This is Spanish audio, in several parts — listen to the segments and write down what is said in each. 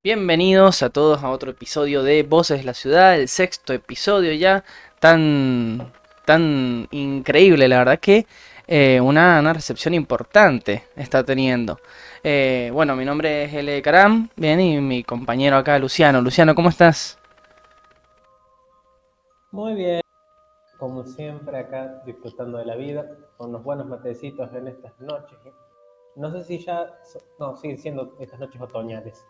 Bienvenidos a todos a otro episodio de Voces de la Ciudad, el sexto episodio ya, tan increíble, la verdad que una recepción importante está teniendo. Bueno, mi nombre es L. Caram, bien, y mi compañero acá, Luciano. Luciano, ¿cómo estás? Muy bien, como siempre acá disfrutando de la vida, con unos buenos matecitos en estas noches. No sé si no, siguen siendo estas noches otoñales.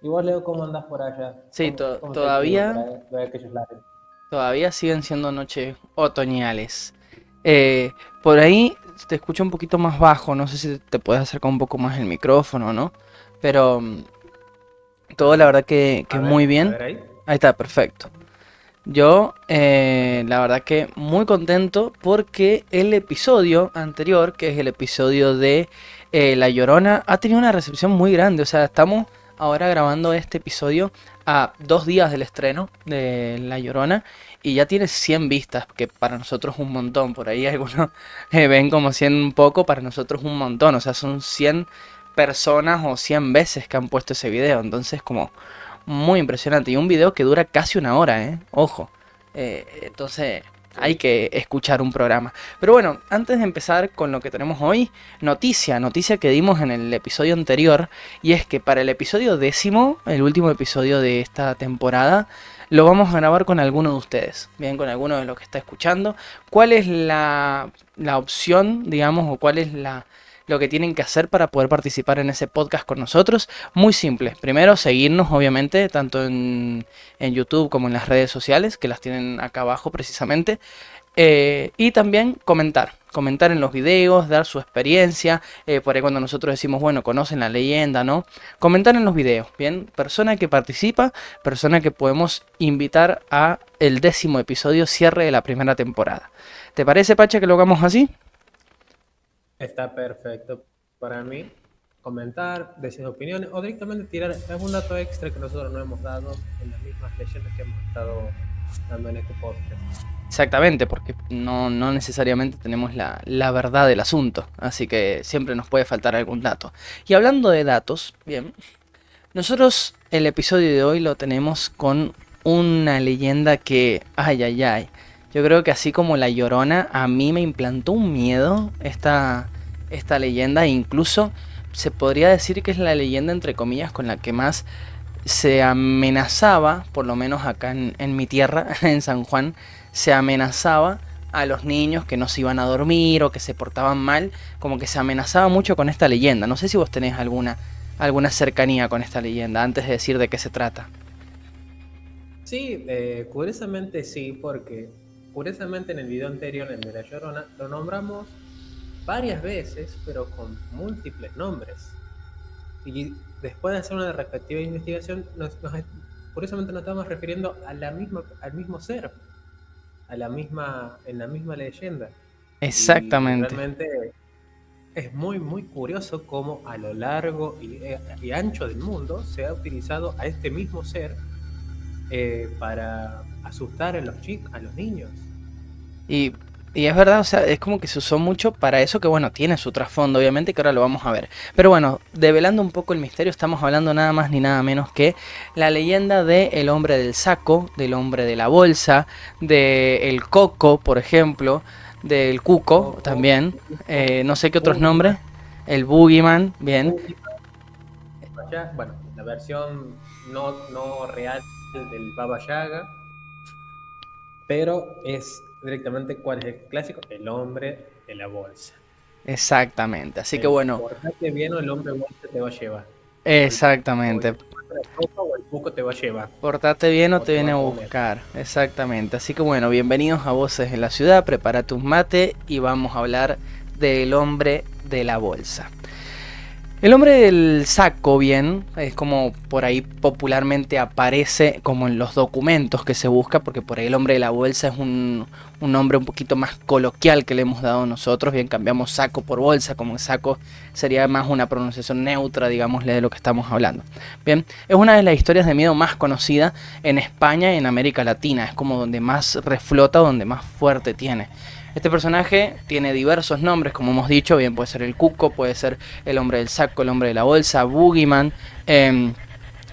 Igual Leo, ¿cómo andás por allá? Sí, ¿Cómo está el clima por todavía, ahí, de aquellos lares? todavía siguen siendo noches otoñales. Por ahí te escucho un poquito más bajo, no sé si te puedes acercar un poco más el micrófono, ¿no? Pero todo la verdad que muy A bien. ver ahí. Ahí está, perfecto. Yo, la verdad que muy contento porque el episodio anterior, que es el episodio de La Llorona, ha tenido una recepción muy grande. O sea, estamos ahora grabando este episodio a 2 días del estreno de La Llorona y ya tiene 100 vistas, que para nosotros es un montón. Por ahí algunos ven como 100 un poco, para nosotros un montón. O sea, son 100 personas o 100 veces que han puesto ese video. Entonces, como muy impresionante. Y un video que dura casi una hora, ¿eh? Ojo. Entonces hay Sí. que escuchar un programa. Pero bueno, antes de empezar con lo que tenemos hoy, noticia que dimos en el episodio anterior. Y es que para el episodio 10º, el último episodio de esta temporada, lo vamos a grabar con alguno de ustedes. Bien, con alguno de los que está escuchando. ¿Cuál es la opción, digamos, o cuál es lo que tienen que hacer para poder participar en ese podcast con nosotros? Muy simple. Primero, seguirnos, obviamente, tanto en YouTube como en las redes sociales, que las tienen acá abajo precisamente. Y también comentar en los videos, dar su experiencia, por ahí cuando nosotros decimos, bueno, conocen la leyenda, ¿no? Comentar en los videos, ¿bien? Persona que participa, persona que podemos invitar a el 10º episodio, cierre de la primera temporada. ¿Te parece, Pacha, que lo hagamos así? Está perfecto para mí. Comentar, decir opiniones o directamente tirar algún dato extra que nosotros no hemos dado en las mismas leyendas que hemos estado dando en este podcast. Exactamente, porque no necesariamente tenemos la verdad del asunto, así que siempre nos puede faltar algún dato. Y hablando de datos, bien, nosotros el episodio de hoy lo tenemos con una leyenda que, ay, ay, ay, yo creo que así como La Llorona, a mí me implantó un miedo esta leyenda, e incluso se podría decir que es la leyenda, entre comillas, con la que más se amenazaba, por lo menos acá en mi tierra, en San Juan, se amenazaba a los niños que no se iban a dormir o que se portaban mal, como que se amenazaba mucho con esta leyenda. No sé si vos tenés alguna cercanía con esta leyenda antes de decir de qué se trata. Sí, curiosamente sí, porque curiosamente en el video anterior, el de La Llorona, lo nombramos varias veces, pero con múltiples nombres. Y después de hacer una respectiva investigación, curiosamente nos estamos refiriendo a al mismo ser, en la misma leyenda. Y Exactamente. realmente es muy, muy curioso cómo a lo largo y ancho del mundo se ha utilizado a este mismo ser para asustar a los chicos, a los niños. Y, y es verdad, o sea, es como que se usó mucho para eso, que bueno, tiene su trasfondo, obviamente, que ahora lo vamos a ver. Pero bueno, develando un poco el misterio, estamos hablando nada más ni nada menos que la leyenda de el hombre del saco, del hombre de la bolsa, de el coco, por ejemplo, del cuco Coco, también, no sé qué otros nombres, Boogeyman, el boogeyman, bien. Boogeyman, bueno, la versión no real del Baba Yaga, pero es directamente cuál es el clásico, el hombre de la bolsa. Exactamente, así que El bueno, portate bien o el hombre bolsa te va a llevar. O exactamente. el coco o el cuco te va a llevar. Portate bien o O te te va viene a a comer. buscar, exactamente. Así que bueno, bienvenidos a Voces en la Ciudad, prepara tus mate y vamos a hablar del hombre de la bolsa. El hombre del saco, bien, es como por ahí popularmente aparece como en los documentos que se busca, porque por ahí el hombre de la bolsa es un nombre un poquito más coloquial que le hemos dado nosotros, bien, cambiamos saco por bolsa, como saco sería más una pronunciación neutra, digámosle, de lo que estamos hablando. Bien, es una de las historias de miedo más conocida en España y en América Latina, es como donde más reflota, donde más fuerte tiene. Este personaje tiene diversos nombres, como hemos dicho, bien puede ser el cuco, puede ser el hombre del saco, el hombre de la bolsa, Boogeyman,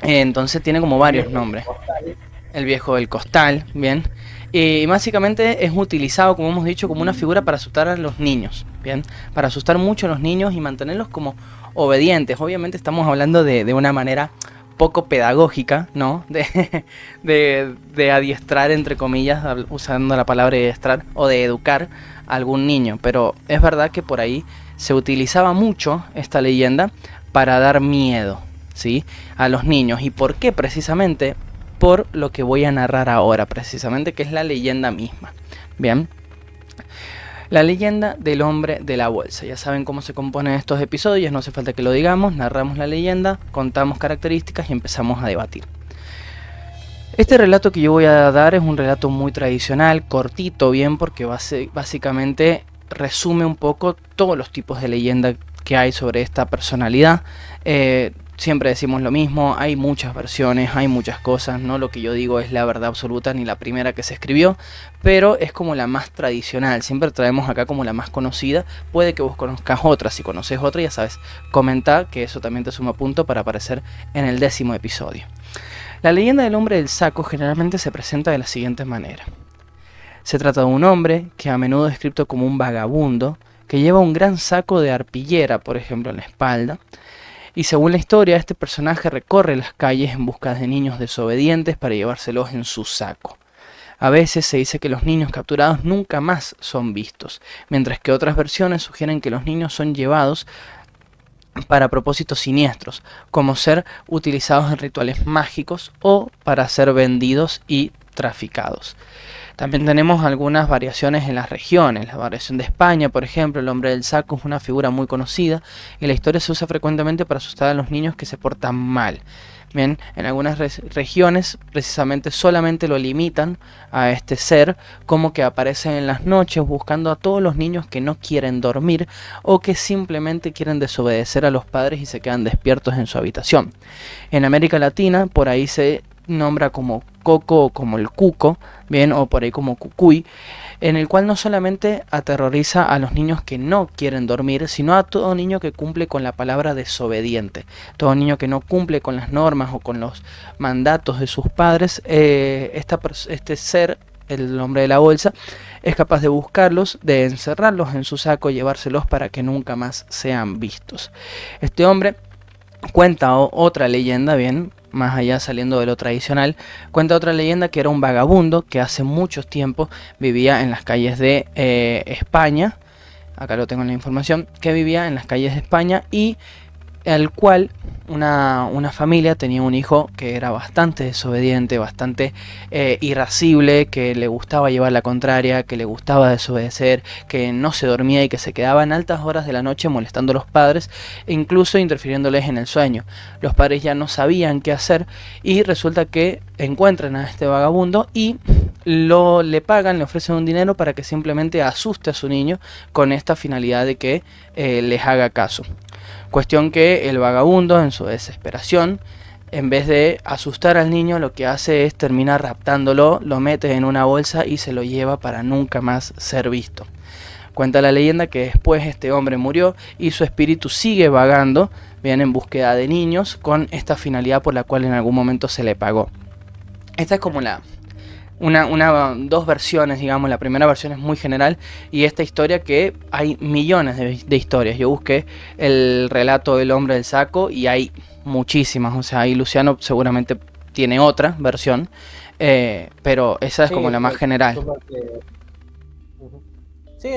Entonces tiene como El varios viejo nombres. costal. El viejo del costal, bien. Y básicamente es utilizado, como hemos dicho, como una figura para asustar a los niños, bien. Para asustar mucho a los niños y mantenerlos como obedientes. Obviamente estamos hablando de una manera poco pedagógica, ¿no? De adiestrar, entre comillas, usando la palabra adiestrar, o de educar a algún niño. Pero es verdad que por ahí se utilizaba mucho esta leyenda para dar miedo, ¿sí? A los niños. ¿Y por qué? Precisamente por lo que voy a narrar ahora, precisamente, que es la leyenda misma. Bien. La leyenda del hombre de la bolsa. Ya saben cómo se componen estos episodios, no hace falta que lo digamos, narramos la leyenda, contamos características y empezamos a debatir. Este relato que yo voy a dar es un relato muy tradicional, cortito, bien, porque básicamente resume un poco todos los tipos de leyenda que hay sobre esta personalidad. Siempre decimos lo mismo, hay muchas versiones, hay muchas cosas, no lo que yo digo es la verdad absoluta ni la primera que se escribió, pero es como la más tradicional, siempre traemos acá como la más conocida. Puede que vos conozcas otra, si conoces otra ya sabes, comenta, que eso también te suma punto para aparecer en el 10º episodio. La leyenda del hombre del saco generalmente se presenta de la siguiente manera. Se trata de un hombre que a menudo es descrito como un vagabundo, que lleva un gran saco de arpillera, por ejemplo, en la espalda, y según la historia, este personaje recorre las calles en busca de niños desobedientes para llevárselos en su saco. A veces se dice que los niños capturados nunca más son vistos, mientras que otras versiones sugieren que los niños son llevados para propósitos siniestros, como ser utilizados en rituales mágicos o para ser vendidos y traficados. También tenemos algunas variaciones en las regiones. La variación de España, por ejemplo, el hombre del saco es una figura muy conocida y la historia se usa frecuentemente para asustar a los niños que se portan mal. Bien, en algunas regiones precisamente solamente lo limitan a este ser, como que aparece en las noches buscando a todos los niños que no quieren dormir o que simplemente quieren desobedecer a los padres y se quedan despiertos en su habitación. En América Latina por ahí se nombra como coco o como el cuco, bien, o por ahí como cucuy, en el cual no solamente aterroriza a los niños que no quieren dormir, sino a todo niño que cumple con la palabra desobediente, todo niño que no cumple con las normas o con los mandatos de sus padres. Este ser, el hombre de la bolsa, es capaz de buscarlos, de encerrarlos en su saco y llevárselos para que nunca más sean vistos. Este hombre cuenta otra leyenda, bien, más allá saliendo de lo tradicional, cuenta otra leyenda que era un vagabundo que hace muchos tiempos vivía en las calles de España, acá lo tengo en la información, que vivía en las calles de España y al cual una familia tenía un hijo que era bastante desobediente, bastante irascible, que le gustaba llevar la contraria, que le gustaba desobedecer, que no se dormía y que se quedaba en altas horas de la noche molestando a los padres e incluso interfiriéndoles en el sueño. Los padres ya no sabían qué hacer y resulta que encuentran a este vagabundo y le pagan, le ofrecen un dinero para que simplemente asuste a su niño con esta finalidad de que les haga caso. Cuestión que el vagabundo, en su desesperación, en vez de asustar al niño, lo que hace es terminar raptándolo, lo mete en una bolsa y se lo lleva para nunca más ser visto. Cuenta la leyenda que después este hombre murió y su espíritu sigue vagando, bien, en búsqueda de niños, con esta finalidad por la cual en algún momento se le pagó. Esta es como dos versiones, digamos. La primera versión es muy general y esta historia, que hay millones de historias. Yo busqué el relato del hombre del saco y hay muchísimas, o sea, ahí Luciano seguramente tiene otra versión, pero esa es como la más general. Ujú. Sí,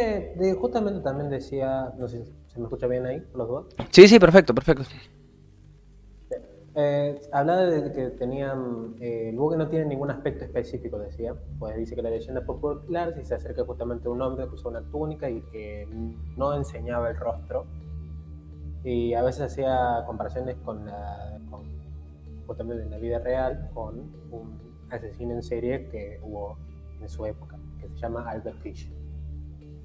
justamente también decía, no sé si se me escucha bien ahí, los dos. Sí, sí, perfecto, perfecto. Hablaba de que tenían, el buque no tiene ningún aspecto específico, decía. Pues dice que la leyenda popular se acerca justamente a un hombre que usaba una túnica y que no enseñaba el rostro. Y a veces hacía comparaciones justamente en la vida real, con un asesino en serie que hubo en su época, que se llama Albert Fish.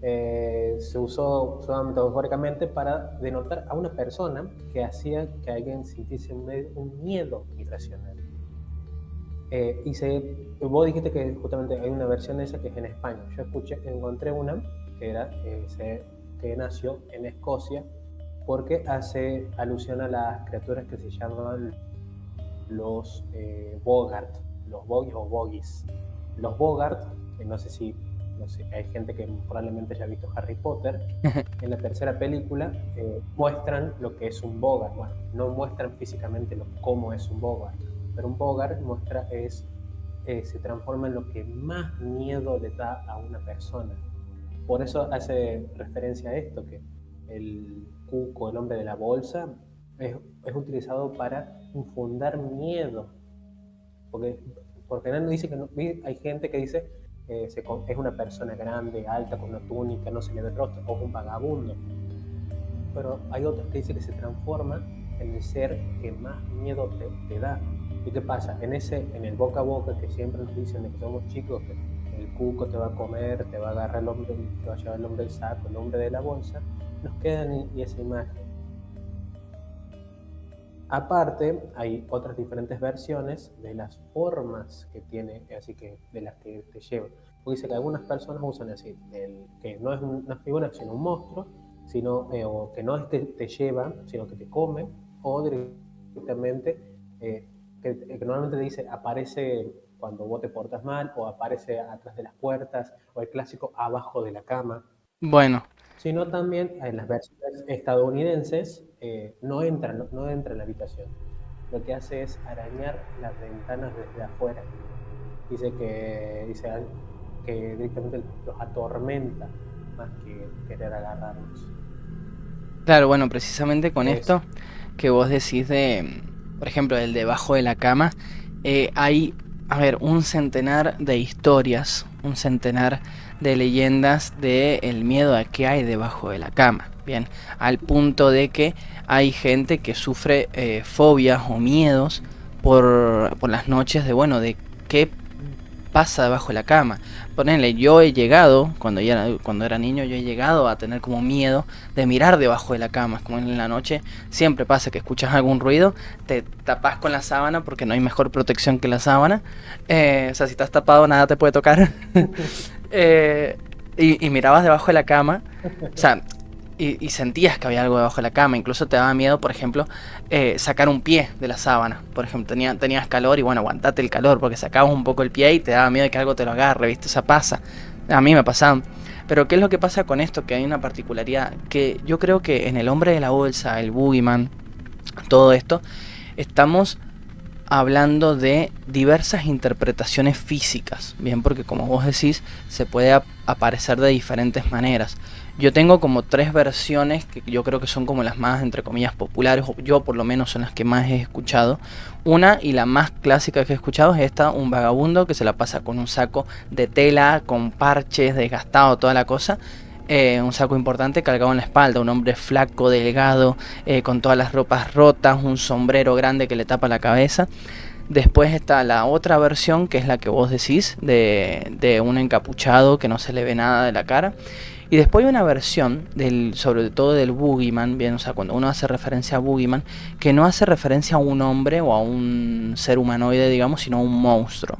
Se usó metafóricamente para denotar a una persona que hacía que alguien sintiese un miedo irracional. Vos dijiste que justamente hay una versión de esa que es en España. Yo encontré una que era que nació en Escocia porque hace alusión a las criaturas que se llaman los Bogart, los Bogies o Bogies. Los Bogart, no sé, hay gente que probablemente haya visto Harry Potter, en la tercera película muestran lo que es un Bogart. Bueno, no muestran físicamente cómo es un Bogart, pero un Bogart se transforma en lo que más miedo le da a una persona. Por eso hace referencia a esto, que el cuco, el hombre de la bolsa, es utilizado para infundar miedo. Porque, porque no dice que no, hay gente que dice es una persona grande, alta, con una túnica, no se le ve el rostro, o es un vagabundo. Pero hay otros que dicen que se transforma en el ser que más miedo te da. ¿Y qué pasa? En el boca a boca que siempre nos dicen de que somos chicos, que el cuco te va a comer, te va a agarrar el hombre, te va a llevar el hombre del saco, el hombre de la bolsa, nos queda esa imagen. Aparte, hay otras diferentes versiones de las formas que tiene, así que de las que te lleva. Porque dice que algunas personas usan así, que no es una figura, sino un monstruo, o que no es que te lleva, sino que te come, o directamente, que normalmente dice, aparece cuando vos te portas mal, o aparece atrás de las puertas, o el clásico abajo de la cama. Bueno, Sino también en las versiones estadounidenses no entra en la habitación. Lo que hace es arañar las ventanas desde afuera. Dice que directamente los atormenta más que querer agarrarlos. claro, bueno, precisamente con Es, esto que vos decís de, por ejemplo, el debajo de la cama, hay, a ver, un centenar de historias, un centenar de leyendas de el miedo a que hay debajo de la cama. Bien, al punto de que hay gente que sufre fobias o miedos por las noches de, bueno, de qué pasa debajo de la cama. Ponele, yo he llegado, cuando era niño, yo he llegado a tener como miedo de mirar debajo de la cama. Es como en la noche siempre pasa que escuchas algún ruido, te tapas con la sábana porque no hay mejor protección que la sábana. O sea, si estás tapado nada te puede tocar. Y mirabas debajo de la cama. O sea, y sentías que había algo debajo de la cama. Incluso te daba miedo, por ejemplo, sacar un pie de la sábana. Por ejemplo, tenías calor y bueno, aguantate el calor porque sacabas un poco el pie y te daba miedo de que algo te lo agarre, ¿viste? O sea, pasa. A mí me pasaba. Pero ¿qué es lo que pasa con esto? Que hay una particularidad que yo creo que en el hombre de la bolsa, el boogeyman, todo esto, estamos hablando de diversas interpretaciones físicas, bien, porque como vos decís, se puede aparecer de diferentes maneras. Yo tengo como tres versiones que yo creo que son como las más, entre comillas, populares, o yo por lo menos son las que más he escuchado. Una y la más clásica que he escuchado es esta, un vagabundo que se la pasa con un saco de tela, con parches, desgastado, toda la cosa. Un saco importante cargado en la espalda, un hombre flaco, delgado, con todas las ropas rotas, un sombrero grande que le tapa la cabeza. Después está la otra versión, que es la que vos decís, de un encapuchado que no se le ve nada de la cara. Y después hay una versión, sobre todo del boogeyman, bien, o sea, cuando uno hace referencia a boogeyman, que no hace referencia a un hombre o a un ser humanoide, digamos, sino a un monstruo.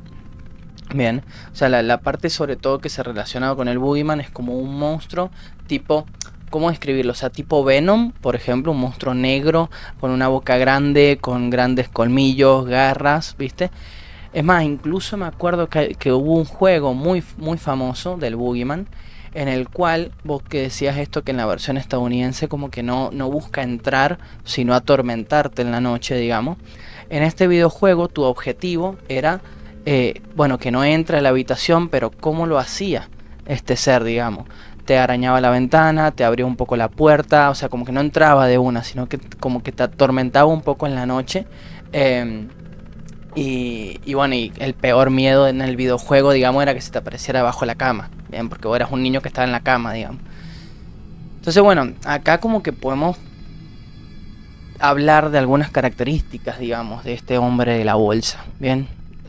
Bien, o sea, la parte sobre todo que se relaciona con el boogeyman es como un monstruo tipo, ¿cómo describirlo? O sea, tipo Venom, por ejemplo, un monstruo negro con una boca grande, con grandes colmillos, garras, ¿viste? Es más, incluso me acuerdo que hubo un juego muy, muy famoso del boogeyman en el cual vos que decías esto, que en la versión estadounidense como que no busca entrar, sino atormentarte en la noche, digamos. En este videojuego tu objetivo era bueno, que no entra a la habitación, pero ¿cómo lo hacía este ser, digamos? Te arañaba la ventana, te abría un poco la puerta, o sea, como que no entraba de una, sino que como que te atormentaba un poco en la noche. Y bueno, y el peor miedo en el videojuego, digamos, era que se te apareciera debajo de la cama, bien, porque vos eras un niño que estaba en la cama, digamos. Entonces, bueno, acá como que podemos hablar de algunas características, digamos, de este hombre de la bolsa, bien.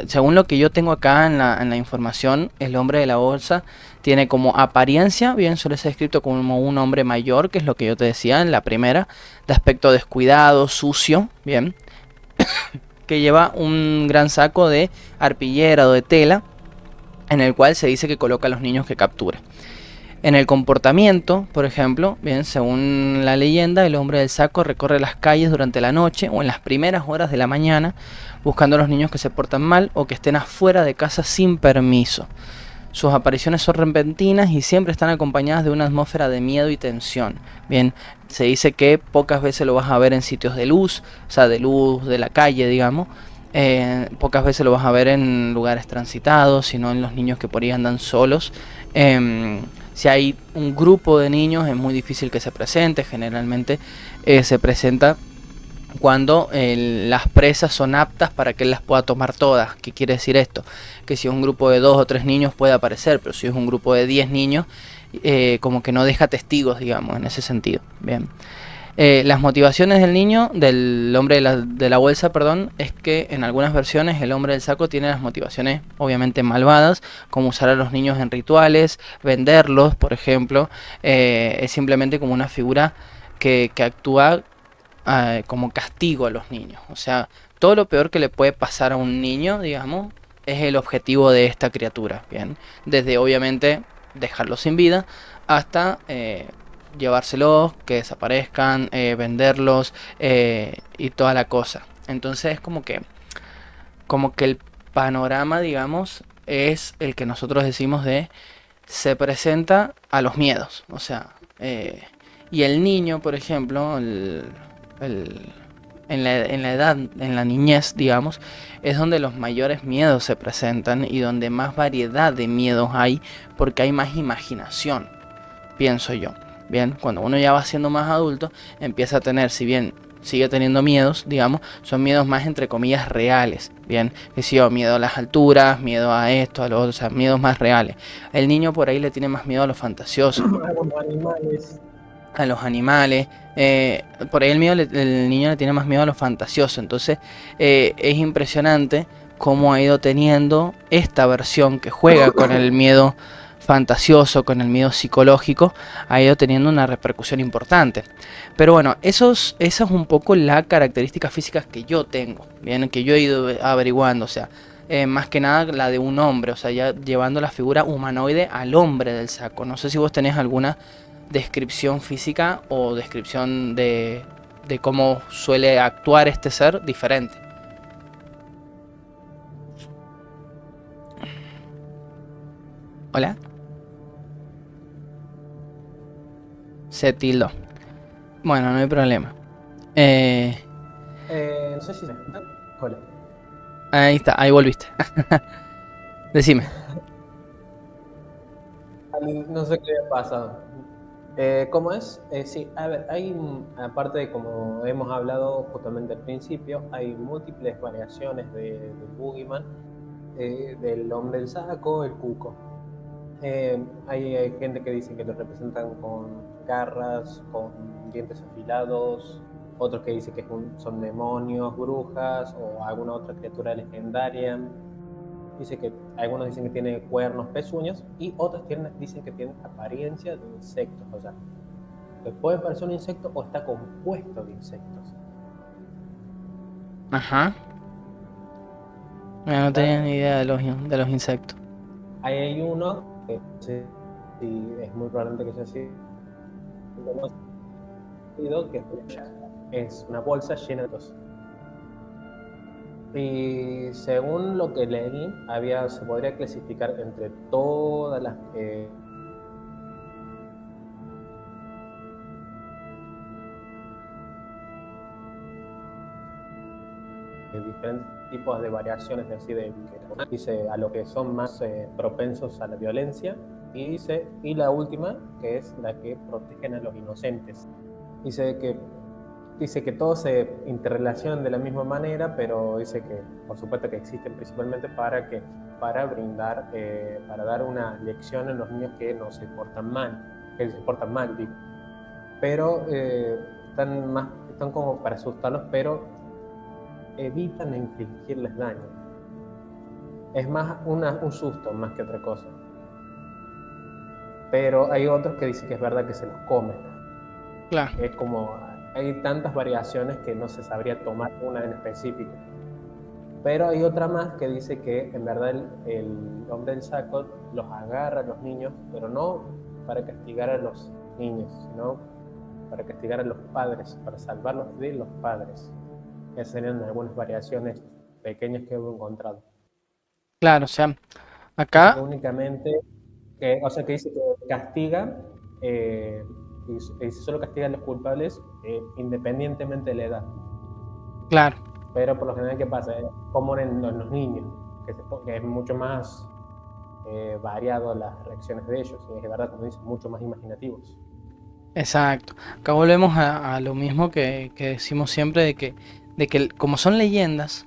Según lo que yo tengo acá en la información, el hombre de la bolsa tiene como apariencia, bien, suele ser descrito como un hombre mayor, que es lo que yo te decía en la primera, de aspecto descuidado, sucio, bien, que lleva un gran saco de arpillera o de tela, en el cual se dice que coloca a los niños que captura. En el comportamiento, por ejemplo, bien, según la leyenda, el hombre del saco recorre las calles durante la noche o en las primeras horas de la mañana buscando a los niños que se portan mal o que estén afuera de casa sin permiso. Sus apariciones son repentinas y siempre están acompañadas de una atmósfera de miedo y tensión. Bien, se dice que pocas veces lo vas a ver en sitios de luz, o sea, de luz de la calle, digamos. Pocas veces lo vas a ver en lugares transitados, sino en los niños que por ahí andan solos. Si hay un grupo de niños es muy difícil que se presente, generalmente se presenta cuando las presas son aptas para que él las pueda tomar todas. ¿Qué quiere decir esto? Que si es un grupo de 2 o 3 niños puede aparecer, pero si es un grupo de 10 niños, como que no deja testigos, digamos, en ese sentido. Bien. Las motivaciones del niño, del hombre de la bolsa, perdón, es que en algunas versiones el hombre del saco tiene las motivaciones obviamente malvadas, como usar a los niños en rituales, venderlos, por ejemplo. Es simplemente como una figura que actúa como castigo a los niños. O sea, todo lo peor que le puede pasar a un niño, digamos, es el objetivo de esta criatura. Bien, desde obviamente dejarlos sin vida hasta llevárselos, que desaparezcan, venderlos y toda la cosa. Entonces es como que el panorama, digamos, es el que nosotros decimos de se presenta a los miedos. O sea, y el niño, por ejemplo, el- en la edad, en la niñez, digamos, es donde los mayores miedos se presentan y donde más variedad de miedos hay, porque hay más imaginación, pienso yo. Bien, cuando uno ya va siendo más adulto, empieza a tener, si bien sigue teniendo miedos, digamos, son miedos más entre comillas reales. Bien, que si yo, miedo a las alturas, miedo a esto, a lo otro, o sea, miedos más reales. El niño por ahí le tiene más miedo a lo fantasioso, A los animales. a los animales. Por ahí el niño le tiene más miedo a lo fantasioso. Entonces es impresionante cómo ha ido teniendo esta versión que juega con el miedo fantasioso, con el miedo psicológico, ha ido teniendo una repercusión importante. Pero bueno, esa es un poco la característica física que yo tengo, bien, que yo he ido averiguando, o sea, más que nada la de un hombre, o sea, ya llevando la figura humanoide al hombre del saco. No sé si vos tenés alguna descripción física o descripción de cómo suele actuar este ser diferente. Hola, se tildó. Bueno, no hay problema. Eh, No sé si se escucha. Hola. Ahí está, ahí volviste. Decime. No sé qué ha pasado. ¿Cómo es? Sí, a ver, aparte de como hemos hablado justamente al principio, hay múltiples variaciones del Boogeyman, del hombre del saco, el cuco. Hay gente que dice que lo representan con garras, con dientes afilados, otros que dicen que son demonios, brujas o alguna otra criatura legendaria. Algunos dicen que tiene cuernos, pezuñas y otros dicen que tiene apariencia de insectos. O sea, que puede parecer un insecto o está compuesto de insectos. Ajá. No tenía ni idea de los insectos. Ahí hay uno que no sé si es muy probablemente que sea así, que es una bolsa llena de cosas. Y según lo que leí, se podría clasificar entre todas las diferentes tipos de variaciones dice a lo que son más propensos a la violencia y la última que es la que protegen a los inocentes. Dice que Dice que todos se interrelacionan de la misma manera, pero dice que, por supuesto, que existen principalmente para brindar, para dar una lección a los niños que no se portan mal, que se portan mal, digo. Pero están como para asustarlos, pero evitan infligirles daño. Es más un susto más que otra cosa. Pero hay otros que dicen que es verdad que se los comen. Claro. Es como, hay tantas variaciones que no se sabría tomar una en específico. Pero hay otra más que dice que en verdad el hombre del saco los agarra a los niños, pero no para castigar a los niños, sino para castigar a los padres, para salvarlos de los padres. Esas serían algunas variaciones pequeñas que he encontrado. Claro, o sea, Dice que acá, únicamente, o sea, que dice que castiga, eh, y solo castiga a los culpables independientemente de la edad. claro, Pero por lo general, ¿qué pasa? Como en los niños, que es mucho más variado las reacciones de ellos, y es de verdad, como dicen, mucho más imaginativos. exacto. Acá volvemos a lo mismo que decimos siempre de que como son leyendas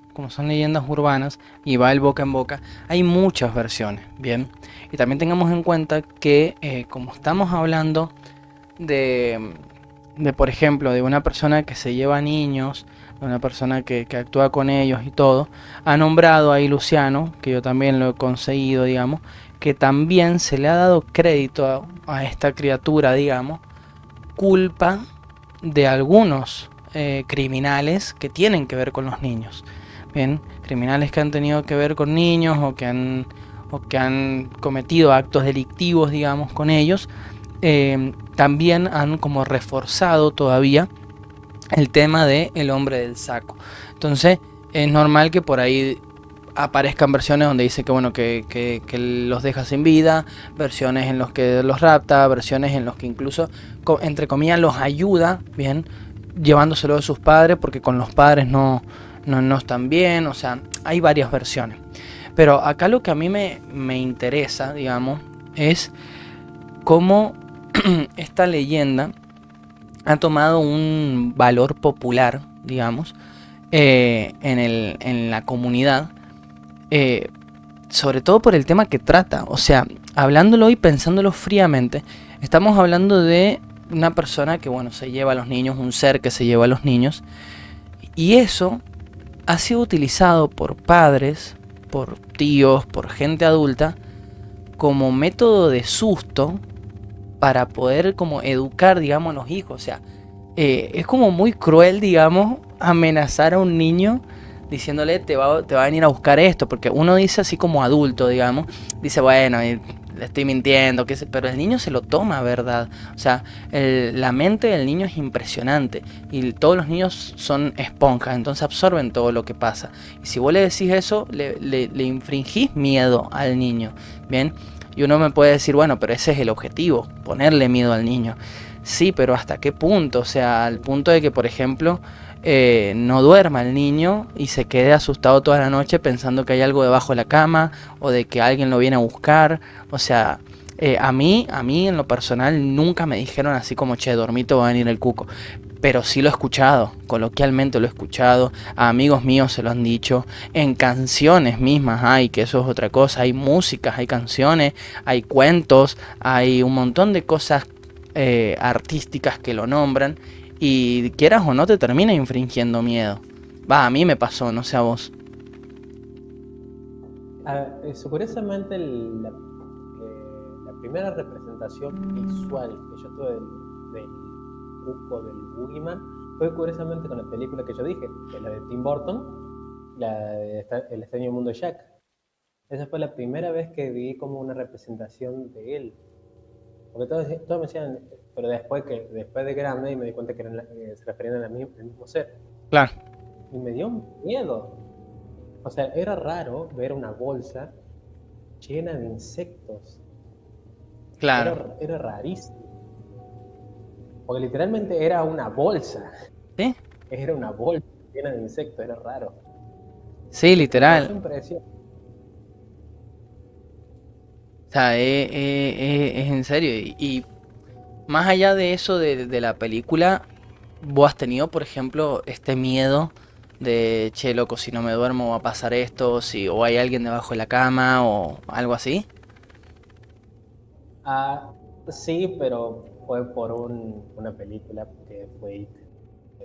urbanas y va el boca en boca, hay muchas versiones, ¿bien? Y también tengamos en cuenta que como estamos hablando de, por ejemplo, de una persona que se lleva niños, de una persona que actúa con ellos y todo, ha nombrado ahí Luciano, que yo también lo he conseguido, digamos, que también se le ha dado crédito a esta criatura, digamos, culpa de algunos criminales que tienen que ver con los niños. Bien, criminales que han tenido que ver con niños o que han cometido actos delictivos, digamos, con ellos, también han como reforzado todavía el tema de el hombre del saco. Entonces es normal que por ahí aparezcan versiones donde dice que bueno que los deja sin vida, versiones en los que los rapta, versiones en los que incluso entre comillas los ayuda, bien, llevándoselo de sus padres porque con los padres no están bien, o sea, hay varias versiones. Pero acá lo que a mí me interesa, digamos, es cómo esta leyenda ha tomado un valor popular, digamos, en la comunidad, eh, sobre todo por el tema que trata. O sea, hablándolo y pensándolo fríamente, estamos hablando de una persona que, bueno, se lleva a los niños, un ser que se lleva a los niños, y eso ha sido utilizado por padres, por tíos, por gente adulta, como método de susto para poder como educar, digamos, a los hijos. O sea, es como muy cruel, digamos, amenazar a un niño diciéndole te va a venir a buscar esto, porque uno dice así como adulto, digamos, dice, bueno, le estoy mintiendo, pero el niño se lo toma, ¿verdad? O sea, la mente del niño es impresionante y todos los niños son esponjas, entonces absorben todo lo que pasa. Y si vos le decís eso, le infringís miedo al niño, ¿bien? Y uno me puede decir, bueno, pero ese es el objetivo, ponerle miedo al niño. Sí, pero ¿hasta qué punto? O sea, al punto de que, por ejemplo, no duerma el niño y se quede asustado toda la noche pensando que hay algo debajo de la cama o de que alguien lo viene a buscar. O sea, a mí en lo personal nunca me dijeron así como, che, dormito va a venir el cuco. Pero sí lo he escuchado, coloquialmente lo he escuchado, a amigos míos se lo han dicho, en canciones mismas hay, que eso es otra cosa, hay músicas, hay canciones, hay cuentos, hay un montón de cosas artísticas que lo nombran y quieras o no te termina infringiendo miedo. Va, a mí me pasó, no sé a vos. Curiosamente, la primera representación visual que yo tuve del cuco del Boogeyman fue curiosamente con la película que yo dije, que es la de Tim Burton, El extraño mundo de Jack. Esa fue la primera vez que vi como una representación de él. Porque todos me decían, pero después de grande y me di cuenta que se referían al mismo ser. Claro, Y me dio miedo. O sea, era raro ver una bolsa llena de insectos. claro. Era rarísimo. Porque literalmente era una bolsa. ¿Sí? Era una bolsa llena de insectos, era raro. Sí, Me causó literal. impresión. O sea, es en serio. Y más allá de eso de la película, ¿vos has tenido, por ejemplo, este miedo de, che, loco, si no me duermo va a pasar esto, si o hay alguien debajo de la cama o algo así? Ah, sí, pero fue por una película que fue It,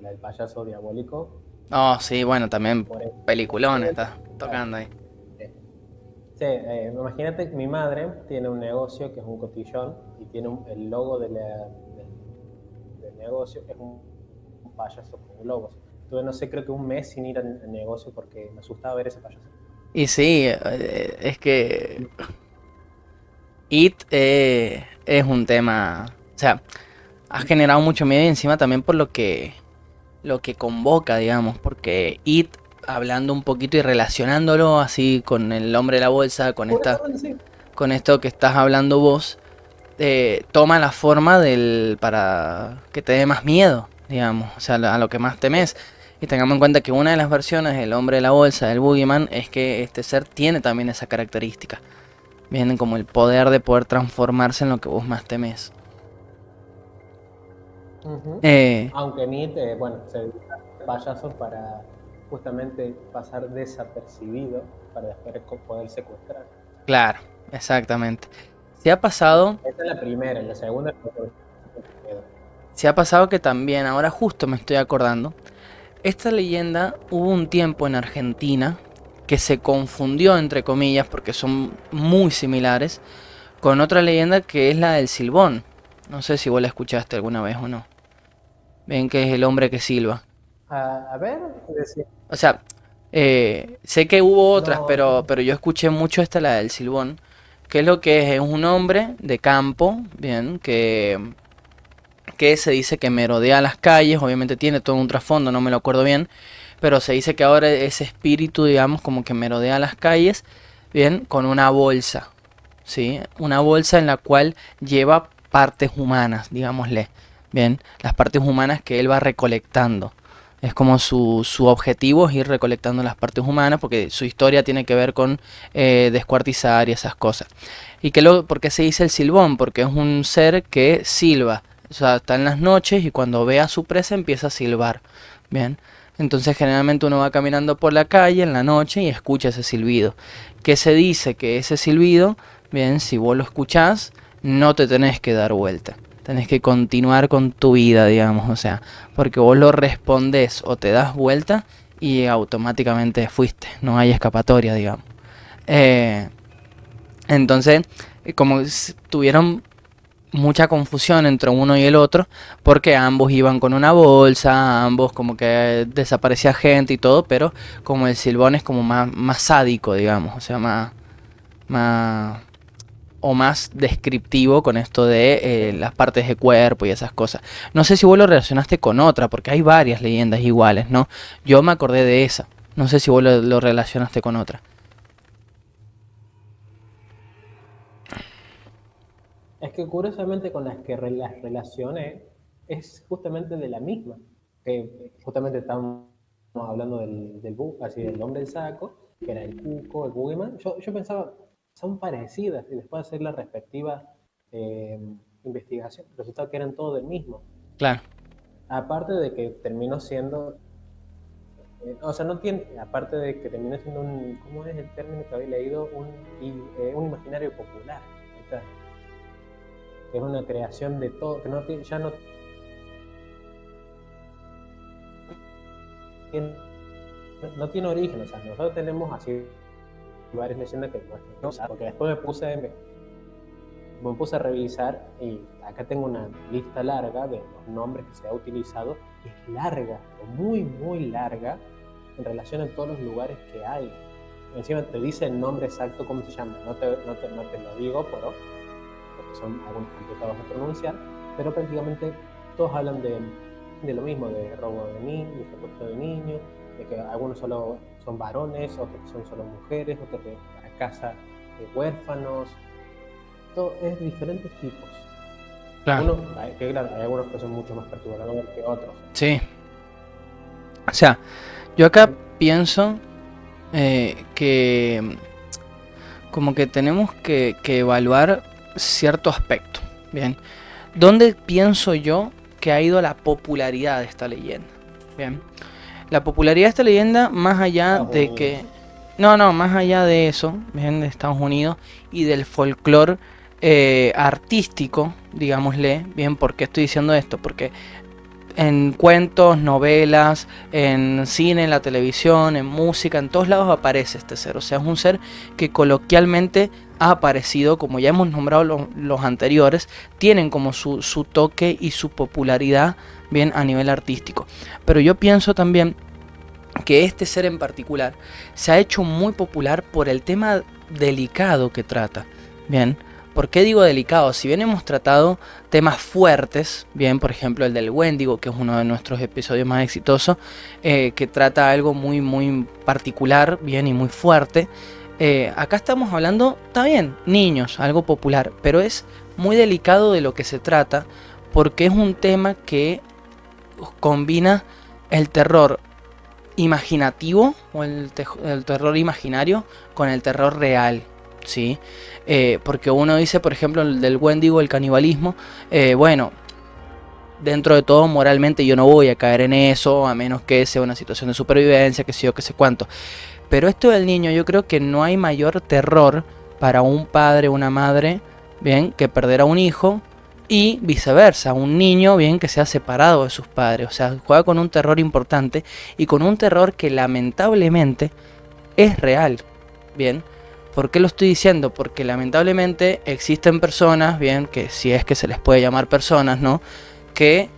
la del payaso diabólico. Oh, sí, bueno, también Por eso. peliculón está tocando ahí. Sí, imagínate que mi madre tiene un negocio que es un cotillón y tiene el logo del negocio es un payaso con globos. Tuve, no sé, creo que un mes sin ir al negocio porque me asustaba ver ese payaso. Y sí, es que It es un tema, o sea, ha generado mucho miedo y encima también por lo que convoca, digamos, porque It, hablando un poquito y relacionándolo así con el hombre de la bolsa, Curiosamente sí. con esto que estás hablando vos, toma la forma para que te dé más miedo, digamos, o sea, a lo que más temes. Y tengamos en cuenta que una de las versiones del hombre de la bolsa, del Boogeyman, es que este ser tiene también esa característica. Vienen como el poder de poder transformarse en lo que vos más temes. Ujú. Eh, Aunque Nietzsche, bueno, se dedica a payaso para justamente pasar desapercibido para después poder secuestrar. claro, exactamente. Se ha pasado, Esa es la primera, y la segunda es miedo. se ha pasado que también, ahora justo me estoy acordando, esta leyenda hubo un tiempo en Argentina que se confundió entre comillas porque son muy similares con otra leyenda que es la del Silbón. No sé si vos la escuchaste alguna vez o no. Ven que es el hombre que silba. A ver, decir, O sea, sé que hubo otras, no, pero yo escuché mucho esta, la del Silbón. Que es lo que es un hombre de campo, bien, que se dice que merodea las calles, obviamente tiene todo un trasfondo, no me lo acuerdo bien, pero se dice que ahora ese espíritu, digamos, como que merodea las calles, bien, con una bolsa, ¿sí? Una bolsa en la cual lleva partes humanas, digámosle, bien, las partes humanas que él va recolectando. Es como su objetivo es ir recolectando las partes humanas porque su historia tiene que ver con descuartizar y esas cosas. ¿Y por qué se dice el silbón? Porque es un ser que silba. O sea, está en las noches y cuando ve a su presa empieza a silbar. Bien. Entonces generalmente uno va caminando por la calle en la noche y escucha ese silbido. ¿Qué se dice? Que ese silbido, bien, si vos lo escuchás, no te tenés que dar vuelta. Tenés que continuar con tu vida, digamos. O sea, porque vos lo respondés o te das vuelta y automáticamente fuiste. No hay escapatoria, digamos. Eh, entonces, como tuvieron mucha confusión entre uno y el otro, porque ambos iban con una bolsa, ambos como que desaparecía gente y todo, pero como el Silbón es como más sádico, digamos, o sea, más o más descriptivo con esto de las partes de cuerpo y esas cosas. No sé si vos lo relacionaste con otra, porque hay varias leyendas iguales, ¿no? Yo me acordé de esa. No sé si vos lo relacionaste con otra. es que curiosamente con las que las relaciones es justamente de la misma. Que justamente estamos hablando así, del hombre del saco, que era el cuco, el boogeyman. Yo pensaba, son parecidas, y después de hacer la respectiva eh, investigación, resulta que eran todos del mismo. Claro, Aparte de que terminó siendo, o sea, no tiene, aparte de que terminó siendo un, ¿cómo es el término que había leído? Un imaginario popular. Ahí está. Es una creación de todo, que no tiene, ya no tiene, no tiene origen. O sea, nosotros tenemos así varias leyendas que pues, no sé, porque después me puse a revisar y acá tengo una lista larga de los nombres que se ha utilizado, y es larga, muy, muy larga, en relación a todos los lugares que hay. Encima te dice el nombre exacto, cómo se llama. No te lo digo, porque son algunos complicados de pronunciar, pero prácticamente todos hablan de lo mismo, de robo de niños, de secuestro de niños, de que algunos solo son varones, otros son solo mujeres, otros que a casa de huérfanos. Todo es de diferentes tipos. claro. Claro, hay algunos que son mucho más perturbadores que otros. Sí. O sea, yo acá pienso que como que tenemos que evaluar cierto aspecto. Bien. ¿Dónde pienso yo que ha ido la popularidad de esta leyenda? Bien. La popularidad de esta leyenda, más allá Estados de Unidos. que... No, no, más allá de eso, bien, de Estados Unidos y del folclore artístico, digámosle, bien, ¿por qué estoy diciendo esto? Porque en cuentos, novelas, en cine, en la televisión, en música, en todos lados aparece este ser. O sea, es un ser que coloquialmente ha aparecido, como ya hemos nombrado los anteriores, tienen como su toque y su popularidad bien a nivel artístico. Pero yo pienso también que este ser en particular se ha hecho muy popular por el tema delicado que trata. Bien, ¿Por qué digo delicado? Si bien hemos tratado temas fuertes, bien, por ejemplo el del Wendigo, que es uno de nuestros episodios más exitosos, que trata algo muy muy particular, bien, y muy fuerte. Acá estamos hablando, está bien, niños, algo popular, pero es muy delicado de lo que se trata, porque es un tema que combina el terror imaginativo o el terror imaginario con el terror real, ¿sí? Porque uno dice, por ejemplo, el del Wendigo, el canibalismo, bueno, dentro de todo moralmente yo no voy a caer en eso, a menos que sea una situación de supervivencia, que sé yo, que sé cuánto. Pero esto del niño, yo creo que no hay mayor terror para un padre o una madre, bien, que perder a un hijo, y viceversa, un niño, bien, que se ha separado de sus padres. O sea, juega con un terror importante y con un terror que lamentablemente es real, bien. ¿Por qué lo estoy diciendo? Porque lamentablemente existen personas, bien, que si es que se les puede llamar personas, ¿no? Que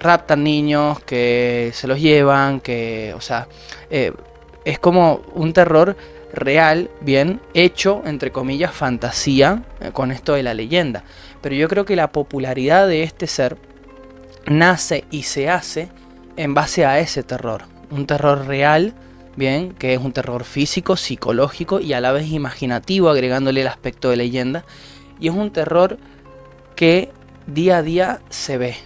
raptan niños, que se los llevan, que, o sea, es como un terror real, bien, hecho, entre comillas, fantasía, con esto de la leyenda. Pero yo creo que la popularidad de este ser nace y se hace en base a ese terror. Un terror real, bien, que es un terror físico, psicológico y a la vez imaginativo, agregándole el aspecto de leyenda. Y es un terror que día a día se ve,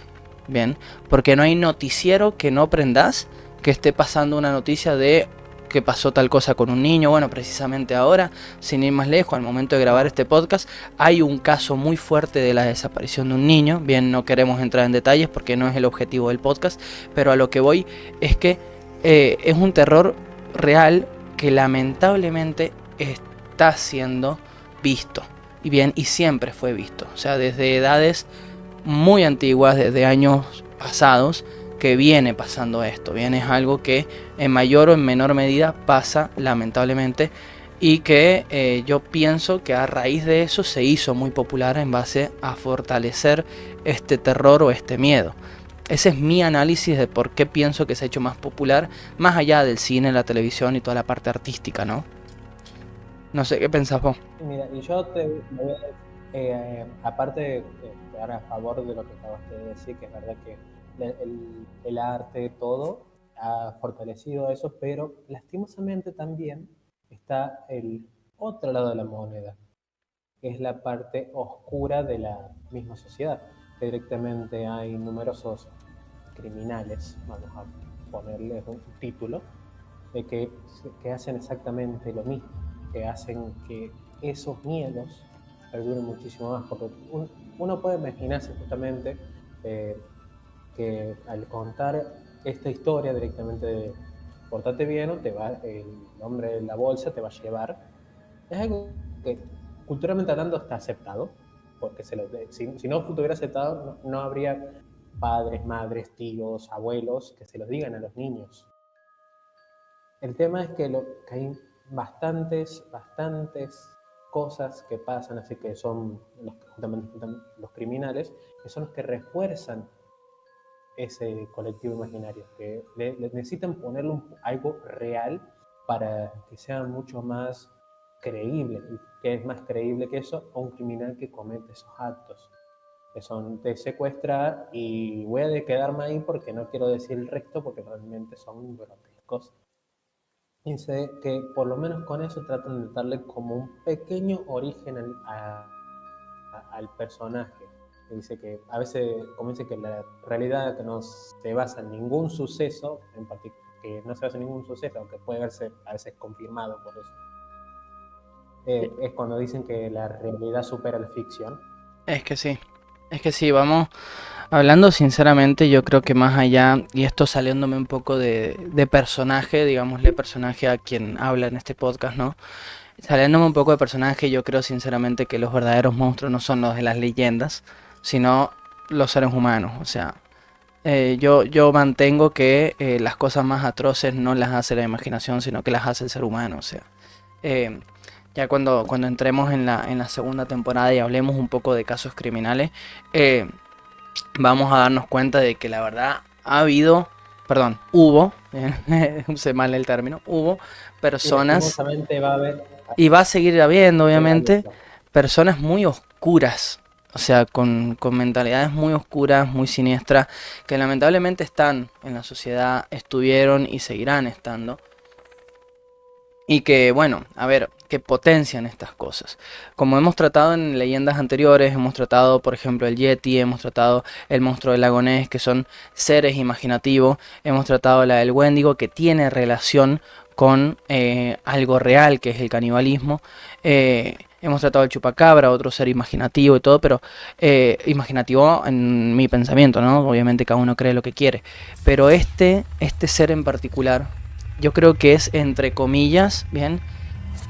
bien, porque no hay noticiero que no prendas que esté pasando una noticia de que pasó tal cosa con un niño. Bueno, precisamente ahora, sin ir más lejos, al momento de grabar este podcast, hay un caso muy fuerte de la desaparición de un niño. Bien, no queremos entrar en detalles porque no es el objetivo del podcast, pero a lo que voy es que es un terror real que lamentablemente está siendo visto. Y bien, y siempre fue visto. O sea, desde edades muy antiguas, desde años pasados, que viene pasando esto. Bien, es algo que en mayor o en menor medida pasa lamentablemente, y que yo pienso que a raíz de eso se hizo muy popular en base a fortalecer este terror o este miedo. Ese es mi análisis de por qué pienso que se ha hecho más popular, más allá del cine, la televisión y toda la parte artística, ¿no? No sé qué pensás vos. Mira, y yo voy a, aparte de estar a favor de lo que acabaste de decir, que es verdad que el arte, todo, ha fortalecido eso, pero lastimosamente también está el otro lado de la moneda, que es la parte oscura de la misma sociedad. Que directamente hay numerosos criminales, vamos a ponerles un título, de que hacen exactamente lo mismo, que hacen que esos miedos perduren muchísimo más, porque uno puede imaginarse justamente que al contar esta historia directamente de portate bien o te va, el hombre de la bolsa te va a llevar, es algo que culturalmente hablando está aceptado, porque si no estuviera aceptado no habría padres, madres, tíos, abuelos que se lo digan a los niños. El tema es que hay bastantes cosas que pasan, así que son justamente los criminales, que son los que refuerzan ese colectivo imaginario, que necesitan ponerle algo real para que sea mucho más creíble. ¿Y qué es más creíble que eso? A un criminal que comete esos actos, que son de secuestrar, y voy a quedarme ahí porque no quiero decir el resto, porque realmente son grotescos. Dice que por lo menos con eso tratan de darle como un pequeño origen al personaje. Dice que a veces, como dice, que la realidad que no se basa en ningún suceso, que no se basa en ningún suceso, aunque puede verse a veces confirmado por eso. Es cuando dicen que la realidad supera la ficción. Es que sí, vamos hablando sinceramente, yo creo que más allá, y esto saliéndome un poco de personaje, digámosle personaje a quien habla en este podcast, ¿no? Saliéndome un poco de personaje, yo creo sinceramente que los verdaderos monstruos no son los de las leyendas, sino los seres humanos. O sea, yo mantengo que las cosas más atroces no las hace la imaginación, sino que las hace el ser humano. O sea, eh, ya cuando entremos en la segunda temporada y hablemos un poco de casos criminales, vamos a darnos cuenta de que la verdad hubo, usé mal el término, hubo Y personas, lastimosamente va a haber, y va a seguir habiendo, obviamente, personas muy oscuras, o sea, con mentalidades muy oscuras, muy siniestras, que lamentablemente están en la sociedad, estuvieron y seguirán estando. Y que, bueno, a ver, que potencian estas cosas. Como hemos tratado en leyendas anteriores, hemos tratado, por ejemplo, el Yeti, hemos tratado el monstruo del lago Ness, que son seres imaginativos, hemos tratado la del Wendigo, que tiene relación con algo real, que es el canibalismo. Hemos tratado el chupacabra, otro ser imaginativo y todo, pero imaginativo en mi pensamiento, ¿no? Obviamente cada uno cree lo que quiere. Pero este ser en particular, yo creo que es, entre comillas, bien,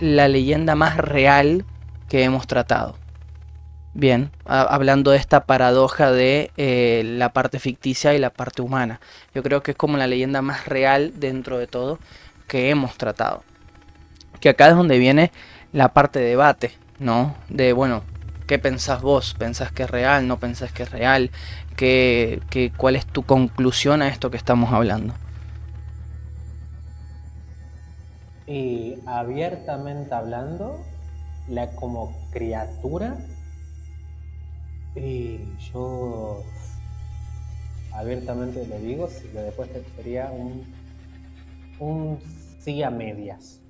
la leyenda más real que hemos tratado. Bien, hablando de esta paradoja de la parte ficticia y la parte humana. Yo creo que es como la leyenda más real dentro de todo que hemos tratado. Que acá es donde viene la parte de debate, ¿no? De, bueno, ¿qué pensás vos? ¿Pensás que es real? ¿No pensás que es real? ¿Cuál es tu conclusión a esto que estamos hablando? Y abiertamente hablando, la como criatura, y yo abiertamente lo digo, si que después sería un sí a medias.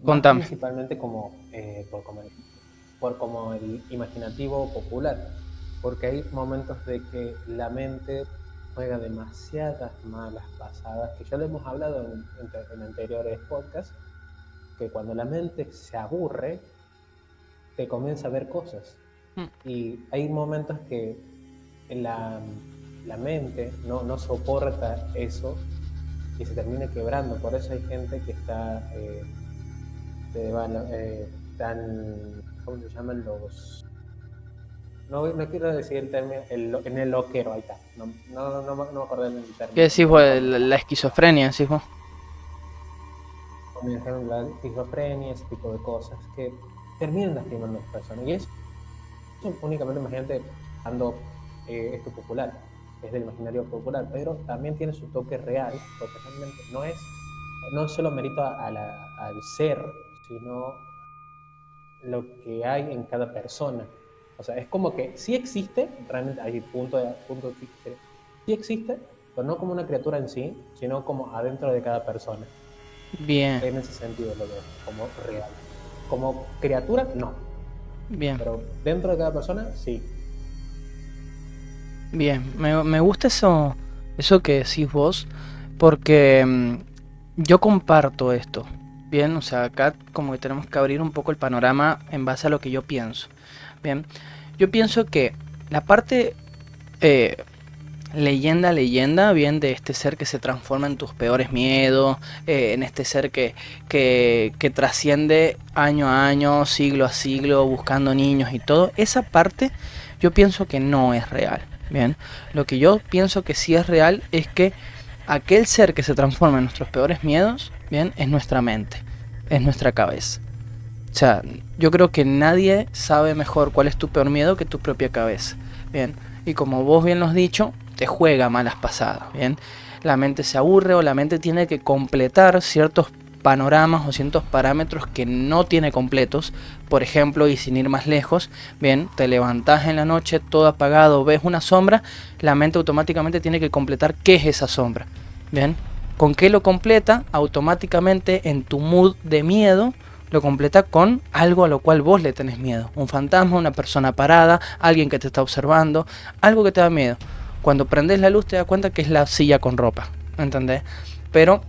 Más Contame. principalmente como, por como el imaginativo popular, porque hay momentos de que la mente juega demasiadas malas pasadas, que ya lo hemos hablado en anteriores podcasts, que cuando la mente se aburre, te comienza a ver cosas. Y hay momentos que la, la mente no soporta eso y se termina quebrando. Por eso hay gente que está tan, ¿cómo se llaman los? No quiero decir el término, en el loquero, ahí está. No me acordé del ¿Qué término. decís vos? La esquizofrenia, decís vos. Comienzan la esquizofrenia, ese tipo de cosas que terminan lastimando a las personas. Y eso únicamente, imagínate, dando esto popular, es del imaginario popular, pero también tiene su toque real, porque realmente no solo mérito al ser, sino lo que hay en cada persona. O sea, es como que sí existe, realmente hay punto sí existe, pero no como una criatura en sí, sino como adentro de cada persona. Bien, En ese sentido lo veo como real. Como criatura, no. bien, Pero dentro de cada persona, sí. bien. Me gusta eso que decís vos, porque yo comparto esto. Bien, o sea, acá como que tenemos que abrir un poco el panorama en base a lo que yo pienso. Bien, yo pienso que la parte eh, leyenda, bien, de este ser que se transforma en tus peores miedos, en este ser que trasciende año a año, siglo a siglo, buscando niños y todo, esa parte yo pienso que no es real. Bien, lo que yo pienso que sí es real es que aquel ser que se transforma en nuestros peores miedos, bien, es nuestra mente, es nuestra cabeza. O sea, yo creo que nadie sabe mejor cuál es tu peor miedo que tu propia cabeza. Bien, y como vos bien lo has dicho, te juega malas pasadas. Bien, la mente se aburre o la mente tiene que completar ciertos panoramas o ciertos parámetros que no tiene completos. Por ejemplo, y sin ir más lejos, bien, te levantás en la noche todo apagado, ves una sombra, la mente automáticamente tiene que completar qué es esa sombra. Bien, ¿con qué lo completa? Automáticamente en tu mood de miedo lo completa con algo a lo cual vos le tenés miedo. Un fantasma, una persona parada, alguien que te está observando, algo que te da miedo. Cuando prendes la luz te das cuenta que es la silla con ropa, ¿entendés? Pero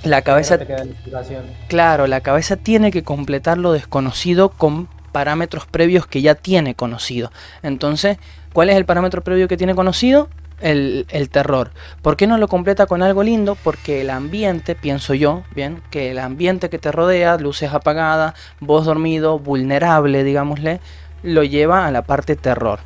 la Pero cabeza, te queda la explicación. claro, la cabeza tiene que completar lo desconocido con parámetros previos que ya tiene conocido. Entonces, ¿cuál es el parámetro previo que tiene conocido? El terror. ¿Por qué no lo completa con algo lindo? Porque el ambiente, pienso yo, bien, que el ambiente que te rodea, luces apagadas, vos dormido, vulnerable, digámosle, lo lleva a la parte terror.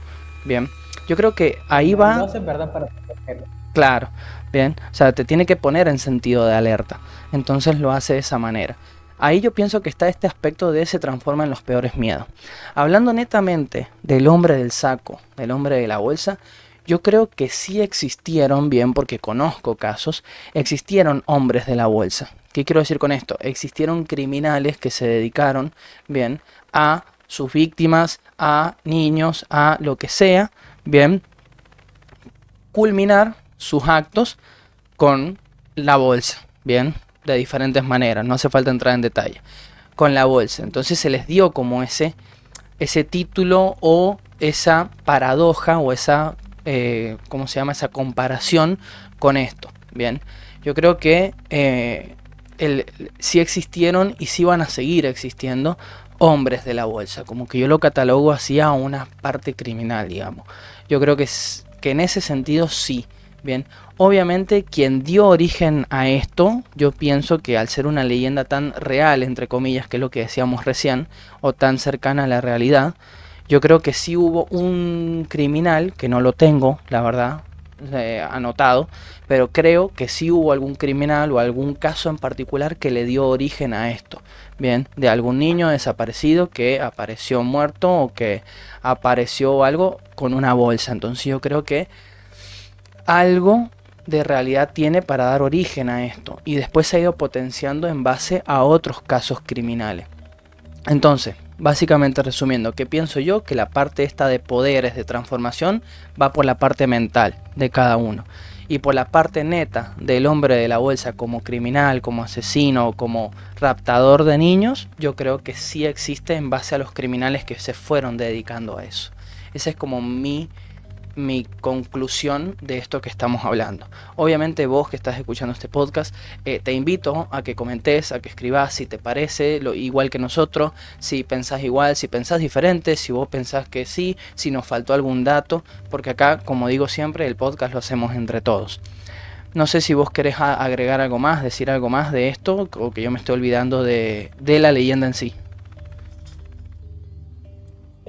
Bien, yo creo que ahí Lo va, hace en verdad para proteger. claro, bien, o sea, te tiene que poner en sentido de alerta. Entonces lo hace de esa manera. Ahí yo pienso que está este aspecto de se transforma en los peores miedos. Hablando netamente del hombre del saco, del hombre de la bolsa, yo creo que sí existieron, bien, porque conozco casos, existieron hombres de la bolsa. ¿Qué quiero decir con esto? Existieron criminales que se dedicaron, bien, a sus víctimas, a niños, a lo que sea, bien, culminar sus actos con la bolsa, bien, de diferentes maneras, no hace falta entrar en detalle, con la bolsa. Entonces se les dio como ese título o esa paradoja o esa, ¿cómo se llama? Esa comparación con esto, bien. Yo creo que sí existieron y sí van a seguir existiendo hombres de la bolsa, como que yo lo catalogo así a una parte criminal, digamos. Yo creo que en ese sentido sí, bien. Obviamente quien dio origen a esto, yo pienso que al ser una leyenda tan real, entre comillas, que es lo que decíamos recién, o tan cercana a la realidad, yo creo que sí hubo un criminal, que no lo tengo, la verdad, anotado, pero creo que sí hubo algún criminal o algún caso en particular que le dio origen a esto, bien, de algún niño desaparecido que apareció muerto o que apareció algo con una bolsa. Entonces yo creo que algo de realidad tiene para dar origen a esto y después se ha ido potenciando en base a otros casos criminales. Entonces, básicamente resumiendo, ¿qué pienso yo? Que la parte esta de poderes, de transformación, va por la parte mental de cada uno. Y por la parte neta del hombre de la bolsa como criminal, como asesino, como raptador de niños, yo creo que sí existe en base a los criminales que se fueron dedicando a eso. Esa es como mi conclusión de esto que estamos hablando. Obviamente vos que estás escuchando este podcast, te invito a que comentes, a que escribas si te parece lo igual que nosotros, si pensás igual, si pensás diferente, si vos pensás que sí, si nos faltó algún dato, porque acá, como digo siempre, el podcast lo hacemos entre todos. No sé si vos querés agregar algo más, decir algo más de esto, o que yo me estoy olvidando de la leyenda en sí.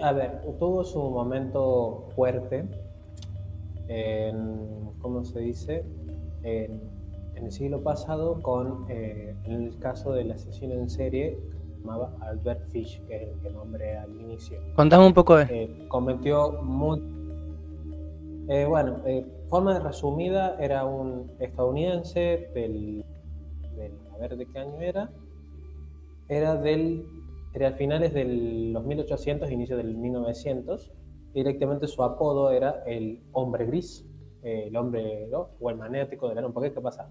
A ver, tuvo su momento fuerte ¿cómo se dice? En, en el siglo pasado en el caso del asesino en serie que se llamaba Albert Fish, que es el que nombré al inicio. Contame un poco de... Cometió muy... forma de resumida, era un estadounidense a ver de qué año era. Era a finales de los 1800, inicio del 1900. Directamente su apodo era el hombre gris, el hombre, ¿no? O el magnético de la noche. Porque ¿qué pasa?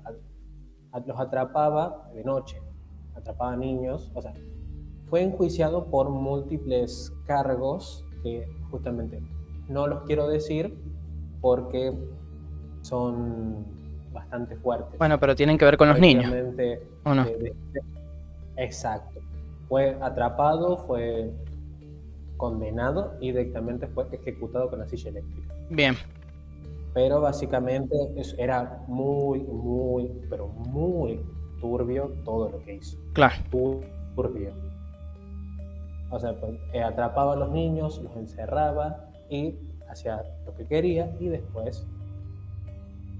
Los atrapaba de noche, atrapaba niños, o sea, fue enjuiciado por múltiples cargos que justamente no los quiero decir porque son bastante fuertes. Bueno, pero tienen que ver con los niños, ¿o no? Exacto. Fue atrapado, fue condenado y directamente fue ejecutado con la silla eléctrica. Bien. Pero básicamente era pero muy turbio todo lo que hizo. Claro. Turbio. O sea, pues, atrapaba a los niños, los encerraba y hacía lo que quería y después...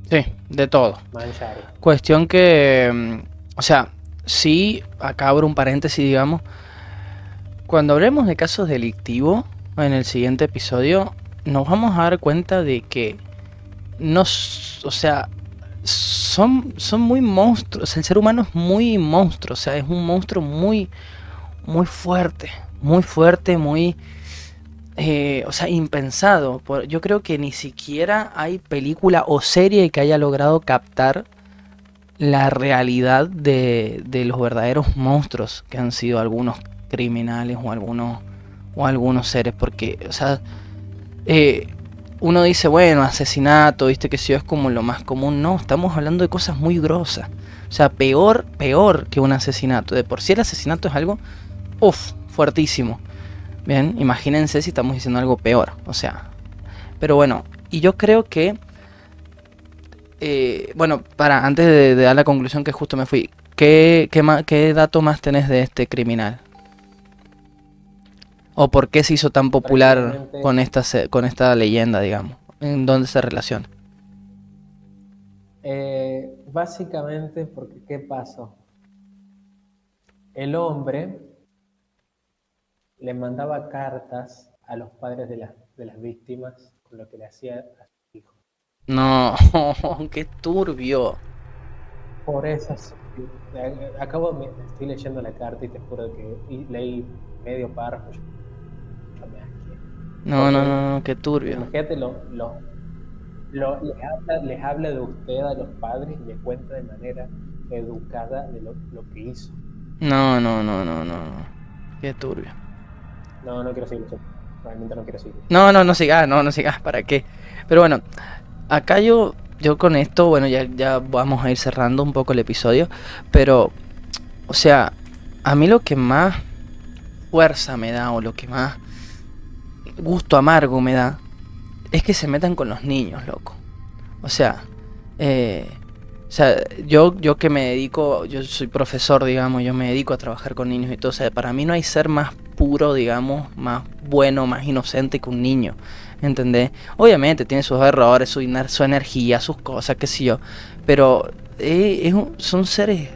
Sí, de todo. Manchar. Cuestión que, o sea, sí, acá abro un paréntesis, digamos. Cuando hablemos de casos delictivos, en el siguiente episodio, nos vamos a dar cuenta de que o sea, son muy monstruos. El ser humano es muy monstruo, o sea, es un monstruo muy fuerte, muy, o sea, impensado. Yo creo que ni siquiera hay película o serie que haya logrado captar la realidad de los verdaderos monstruos que han sido algunos criminales o algunos seres, porque, o sea, uno dice, bueno, asesinato, viste que sí es como lo más común. No, estamos hablando de cosas muy grosas. O sea, peor que un asesinato. De por sí el asesinato es algo, fuertísimo. Bien, imagínense si estamos diciendo algo peor. O sea, pero bueno, y yo creo que, bueno, antes de dar la conclusión que justo me fui, ¿qué dato más tenés de este criminal? ¿O por qué se hizo tan popular con esta leyenda, digamos? ¿En dónde se relaciona? Básicamente porque, ¿qué pasó? El hombre le mandaba cartas a los padres de las víctimas con lo que le hacía a sus hijos. No, qué turbio. Por eso, estoy leyendo la carta y te juro que leí medio párrafo. No, ¿ok? no, no, no, qué turbio. Imagínate, les habla de usted a los padres y les cuenta de manera educada de lo que hizo. No, no, no, no, no, no. Qué turbio. No, no quiero seguir eso. Realmente no quiero seguir. No, no, no sigas, no, no sigas, ¿para qué? Pero bueno, acá yo con esto, bueno, ya vamos a ir cerrando un poco el episodio, pero, o sea, a mí lo que más fuerza me da o lo que más gusto amargo me da es que se metan con los niños, loco. O sea, eh, yo que me dedico, yo soy profesor, digamos, yo me dedico a trabajar con niños y todo, o sea, para mí no hay ser más puro, digamos, más bueno, más inocente que un niño, ¿entendés? Obviamente tiene sus errores, su energía, sus cosas, qué sé yo, pero son seres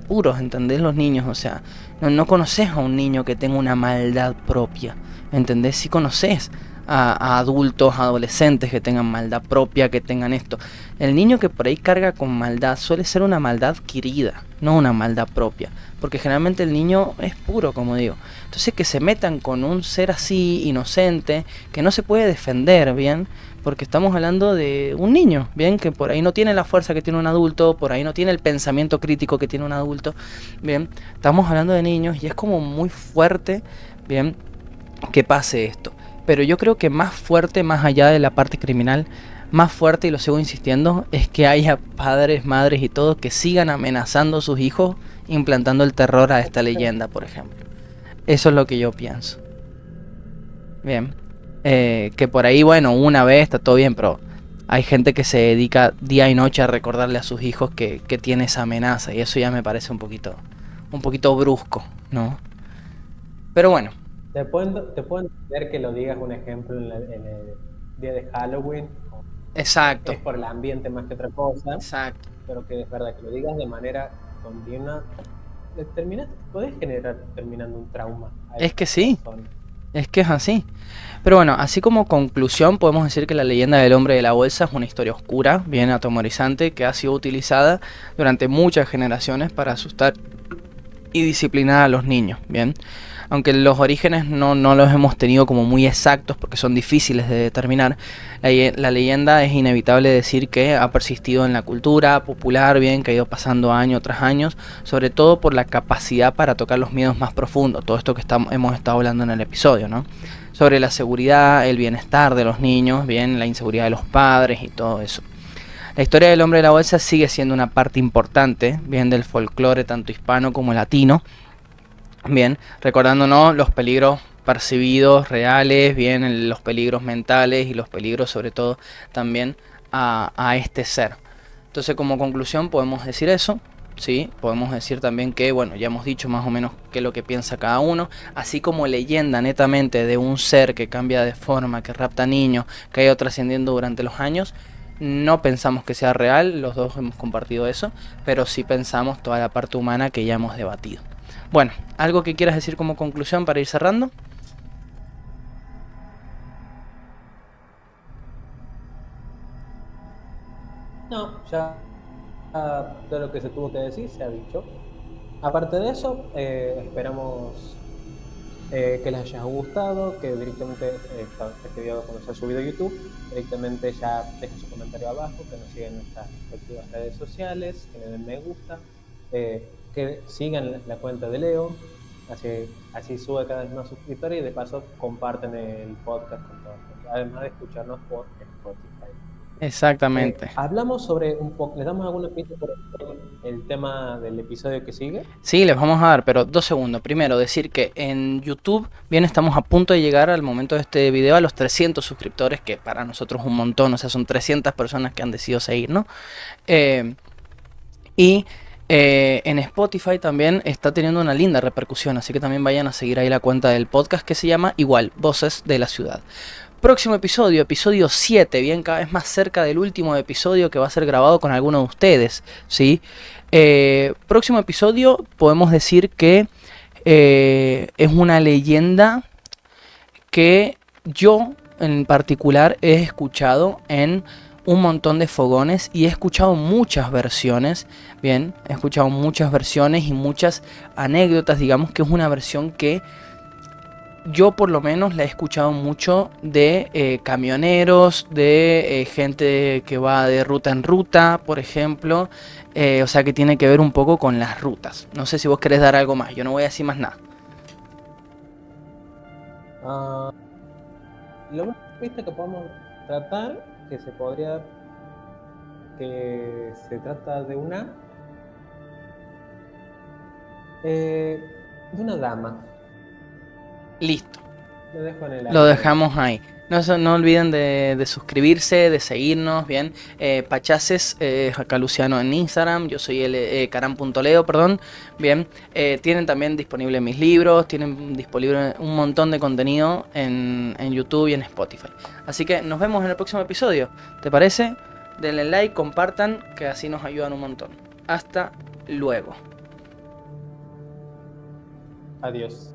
puros, ¿entendés? Los niños, o sea, no conoces a un niño que tenga una maldad propia, ¿entendés? Si conoces a adultos, adolescentes que tengan maldad propia, que tengan esto. El niño que por ahí carga con maldad suele ser una maldad adquirida, no una maldad propia, porque generalmente el niño es puro, como digo. Entonces que se metan con un ser así, inocente, que no se puede defender, ¿bien? Porque estamos hablando de un niño, bien, que por ahí no tiene la fuerza que tiene un adulto, por ahí no tiene el pensamiento crítico que tiene un adulto, bien, estamos hablando de niños y es como muy fuerte, bien, que pase esto. Pero yo creo que más fuerte, más allá de la parte criminal, más fuerte, y lo sigo insistiendo, es que haya padres, madres y todo que sigan amenazando a sus hijos, implantando el terror a esta leyenda, por ejemplo. Eso es lo que yo pienso. Bien. Que por ahí, bueno, una vez está todo bien, pero hay gente que se dedica día y noche a recordarle a sus hijos que tiene esa amenaza. Y eso ya me parece un poquito brusco, ¿no? Pero bueno, Te puedo entender que lo digas un ejemplo en el día de Halloween. exacto, Es por el ambiente más que otra cosa, exacto. pero que es verdad que lo digas de manera continua, puedes generar terminando un trauma a Es esas que sí, personas. es que es así. Pero bueno, así como conclusión podemos decir que la leyenda del hombre de la bolsa es una historia oscura, bien atemorizante, que ha sido utilizada durante muchas generaciones para asustar y disciplinar a los niños, bien. Aunque los orígenes no los hemos tenido como muy exactos porque son difíciles de determinar, la leyenda es inevitable decir que ha persistido en la cultura popular, bien, que ha ido pasando año tras año, sobre todo por la capacidad para tocar los miedos más profundos, todo esto que hemos estado hablando en el episodio, ¿no? Sobre la seguridad, el bienestar de los niños, bien, la inseguridad de los padres y todo eso. La historia del hombre de la bolsa sigue siendo una parte importante, bien, del folclore tanto hispano como latino, bien, recordándonos los peligros percibidos, reales, bien, los peligros mentales y los peligros sobre todo también a este ser. Entonces como conclusión podemos decir eso, sí, podemos decir también que, bueno, ya hemos dicho más o menos qué es lo que piensa cada uno, así como leyenda netamente de un ser que cambia de forma, que rapta niños, que ha ido trascendiendo durante los años. No pensamos que sea real, los dos hemos compartido eso, pero sí pensamos toda la parte humana que ya hemos debatido. Bueno, ¿algo que quieras decir como conclusión para ir cerrando? No, ya todo lo que se tuvo que decir se ha dicho. Aparte de eso, esperamos que les haya gustado, que directamente este video cuando sea subido a YouTube, directamente ya dejen su comentario abajo, que nos sigan en nuestras respectivas redes sociales, que le den me gusta, que sigan la cuenta de Leo, así sube cada vez más suscriptores y de paso comparten el podcast con todos, además de escucharnos por Spotify. Exactamente. Hablamos sobre un poco, ¿les damos alguna pista por el tema del episodio que sigue? Sí, les vamos a dar, pero 2 segundos. Primero, decir que en YouTube, bien, estamos a punto de llegar al momento de este video a los 300 suscriptores, que para nosotros es un montón, o sea, son 300 personas que han decidido seguirnos. Y en Spotify también está teniendo una linda repercusión, así que también vayan a seguir ahí la cuenta del podcast que se llama igual, Voces de la Ciudad. Próximo episodio, episodio 7, bien, cada vez más cerca del último episodio que va a ser grabado con alguno de ustedes, ¿sí? Próximo episodio podemos decir que es una leyenda que yo en particular he escuchado en un montón de fogones y he escuchado muchas versiones, bien, he escuchado muchas versiones y muchas anécdotas, digamos que es una versión que yo por lo menos la he escuchado mucho de camioneros, de gente que va de ruta en ruta, por ejemplo. O sea que tiene que ver un poco con las rutas. No sé si vos querés dar algo más, yo no voy a decir más nada. Ah, lo más visto que podemos tratar, que se trata de una dama. Listo. Lo dejo en el Lo aire. dejamos ahí. No olviden de suscribirse, de seguirnos, bien. Pachaces, acá Luciano en Instagram, yo soy el caram.leo, perdón. Bien, tienen también disponibles mis libros, tienen disponible un montón de contenido en YouTube y en Spotify. Así que nos vemos en el próximo episodio. ¿Te parece? Denle like, compartan, que así nos ayudan un montón. Hasta luego. Adiós.